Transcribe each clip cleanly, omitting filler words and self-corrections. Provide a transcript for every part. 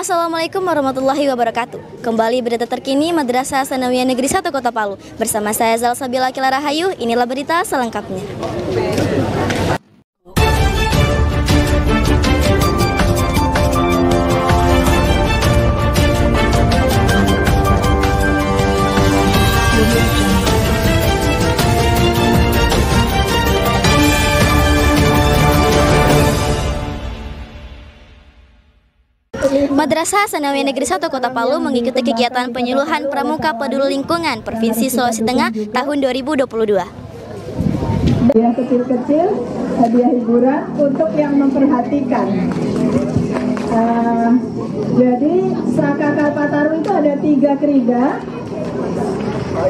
Assalamualaikum warahmatullahi wabarakatuh. Kembali berita terkini Madrasah Sanawiyah Negeri 1 Kota Palu. Bersama saya Zalsabila Kilara Hayu, inilah berita selengkapnya. Madrasah Sanawiyah Negeri 1 Kota Palu mengikuti kegiatan penyuluhan Pramuka Peduli Lingkungan Provinsi Sulawesi Tengah tahun 2022. Hadiah kecil-kecil, hadiah hiburan untuk yang memperhatikan. Jadi Saka Kalpataru itu ada 3 krida.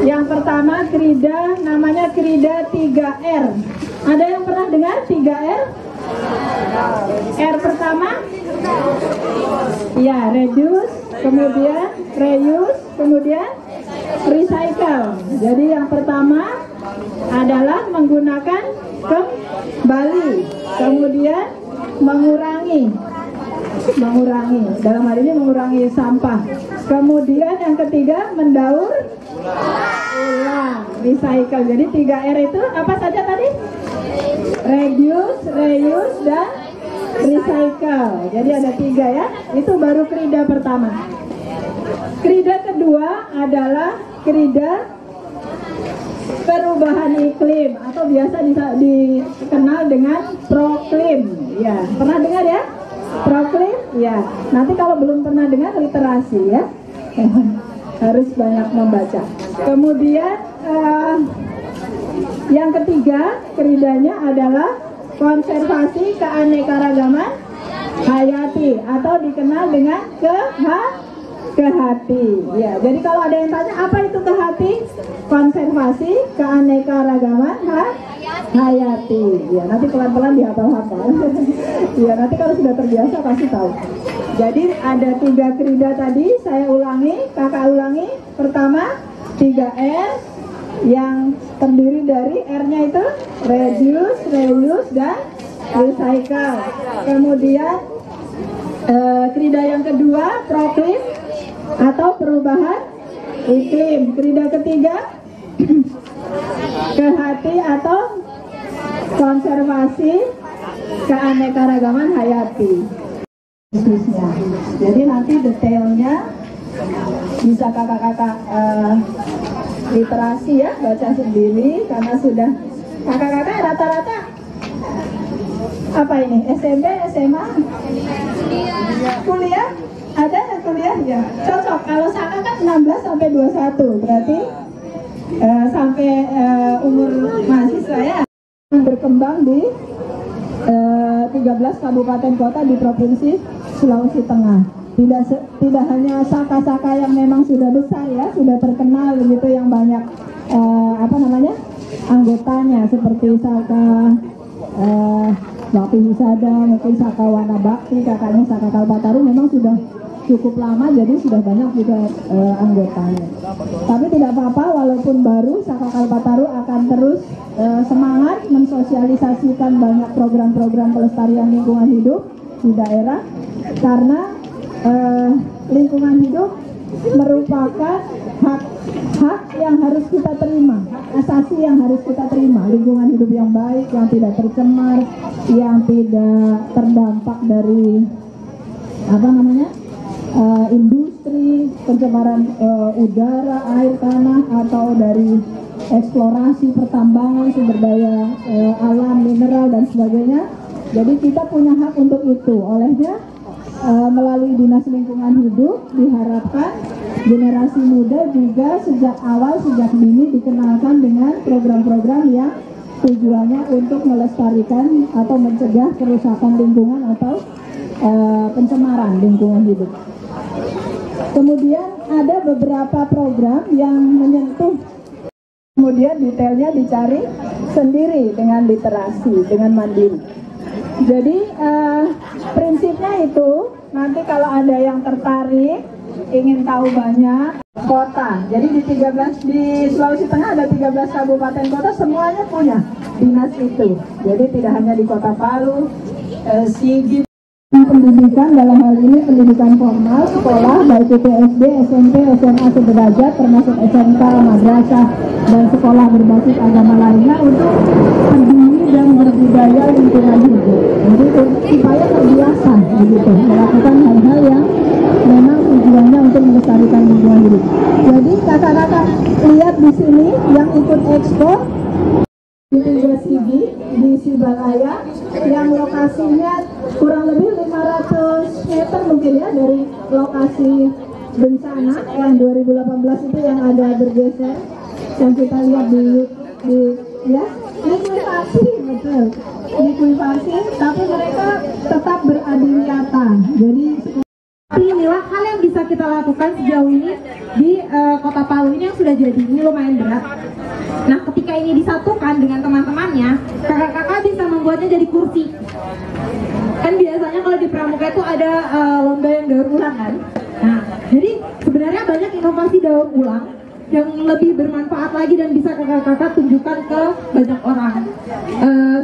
Yang pertama krida namanya krida 3R. Ada yang pernah dengar 3R? R pertama? Ya, reduce, kemudian reuse, kemudian recycle. Jadi yang pertama adalah menggunakan kembali, kemudian mengurangi, dalam hal ini mengurangi sampah. Kemudian yang ketiga mendaur ulang, recycle. Jadi 3R itu apa saja tadi? Reduce, reuse, dan recycle. Jadi ada 3 ya. Itu baru krida pertama. Krida kedua adalah krida perubahan iklim atau biasa dikenal dengan proklim. Ya, pernah dengar ya? Proklim? Ya. Nanti kalau belum pernah dengar literasi ya. Harus banyak membaca. Kemudian yang ketiga kridanya adalah konservasi keanekaragaman hayati atau dikenal dengan kehati. Ya, jadi kalau ada yang tanya apa itu kehati? Konservasi keanekaragaman hayati. Ya, nanti pelan-pelan dihafal-hafal. Ya, nanti kalau sudah terbiasa pasti tahu. Jadi ada 3 krida tadi, saya ulangi, kakak ulangi. Pertama 3R yang terdiri dari R-nya itu reduce, reuse, dan recycle. Kemudian krida yang kedua proklim atau perubahan iklim. Krida ketiga kehati atau konservasi keanekaragaman hayati. Jadi nanti detailnya bisa kakak-kakak literasi ya, baca sendiri karena sudah kakak-kakak rata-rata apa ini? SMP, SMA? Kuliah? Ada yang kuliah? Ya, cocok. Kalau Saka kan 16 sampai 21, berarti sampai umur mahasiswa ya. Berkembang di 13 kabupaten kota di Provinsi Sulawesi Tengah. Tidak hanya Saka-Saka yang memang sudah besar ya, sudah terkenal begitu, yang banyak anggotanya seperti Saka Bakti Wisada, mungkin Saka Wana Bakti, kakaknya Saka Kalpataru memang sudah cukup lama, jadi sudah banyak juga anggotanya. Tapi tidak apa-apa, walaupun baru, Saka Kalpataru akan terus semangat mensosialisasikan banyak program-program pelestarian lingkungan hidup di daerah, karena lingkungan hidup merupakan hak yang harus kita terima, asasi yang harus kita terima. Lingkungan hidup yang baik, yang tidak tercemar, yang tidak terdampak dari industri, pencemaran udara, air, tanah, atau dari eksplorasi pertambangan, sumber daya alam, mineral, dan sebagainya. Jadi kita punya hak untuk itu. Olehnya melalui Dinas Lingkungan Hidup diharapkan generasi muda juga sejak awal, sejak dini dikenalkan dengan program-program yang tujuannya untuk melestarikan atau mencegah kerusakan lingkungan atau pencemaran lingkungan hidup. Kemudian ada beberapa program yang menyentuh, kemudian detailnya dicari sendiri dengan literasi, dengan mandiri. Jadi prinsipnya itu, nanti kalau ada yang tertarik, ingin tahu banyak, kota. Jadi di Sulawesi Tengah ada 13 kabupaten kota, semuanya punya dinas itu. Jadi tidak hanya di Kota Palu, Sigi, pendidikan dalam hal ini pendidikan formal sekolah baik itu SD, SMP, SMA sederajat termasuk SMK, madrasah dan sekolah berbasis agama lainnya untuk peduli dan berbudaya lingkungan hidup. Jadi supaya terbiasa begitu melakukan hal-hal yang memang tujuannya untuk melestarikan lingkungan hidup. Jadi kakak-kakak lihat di sini yang ikut expo di di Sibalaya yang lokasinya kurang lebih 500 meter mungkin ya dari lokasi bencana yang 2018 itu yang ada bergeser yang kita lihat di ya likuidasi betul likuidasi tapi mereka tetap beradu nyata. Jadi inilah hal yang bisa kita lakukan sejauh ini di Kota Palu ini yang sudah jadi. Ini lumayan berat. Nah, ketika ini disatukan dengan teman-temannya, kakak-kakak bisa membuatnya jadi kursi. Kan biasanya kalau di pramuka itu ada lomba yang daur ulang kan. Nah, jadi sebenarnya banyak inovasi daur ulang yang lebih bermanfaat lagi dan bisa kakak-kakak tunjukkan ke banyak orang.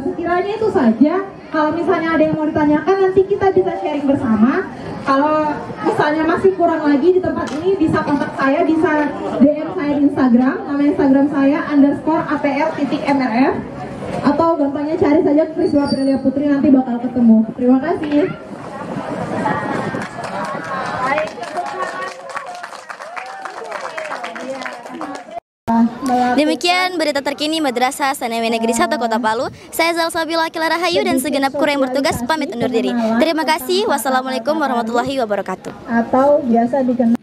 Sekiranya itu saja. Kalau misalnya ada yang mau ditanyakan, nanti kita bisa sharing bersama. Kalau misalnya masih kurang lagi di tempat ini, bisa kontak saya, bisa DM saya di Instagram. Nama Instagram saya _APL_MRF. Atau gampangnya cari saja Kriswa Aprilia Putri, nanti bakal ketemu. Terima kasih. Demikian berita terkini Madrasah Sanawiyah Negeri 1 Kota Palu. Saya Zalsabila Akila Rahayu dan segenap kru yang bertugas pamit undur diri. Terima kasih. Wassalamualaikum warahmatullahi wabarakatuh. Atau biasa dikenal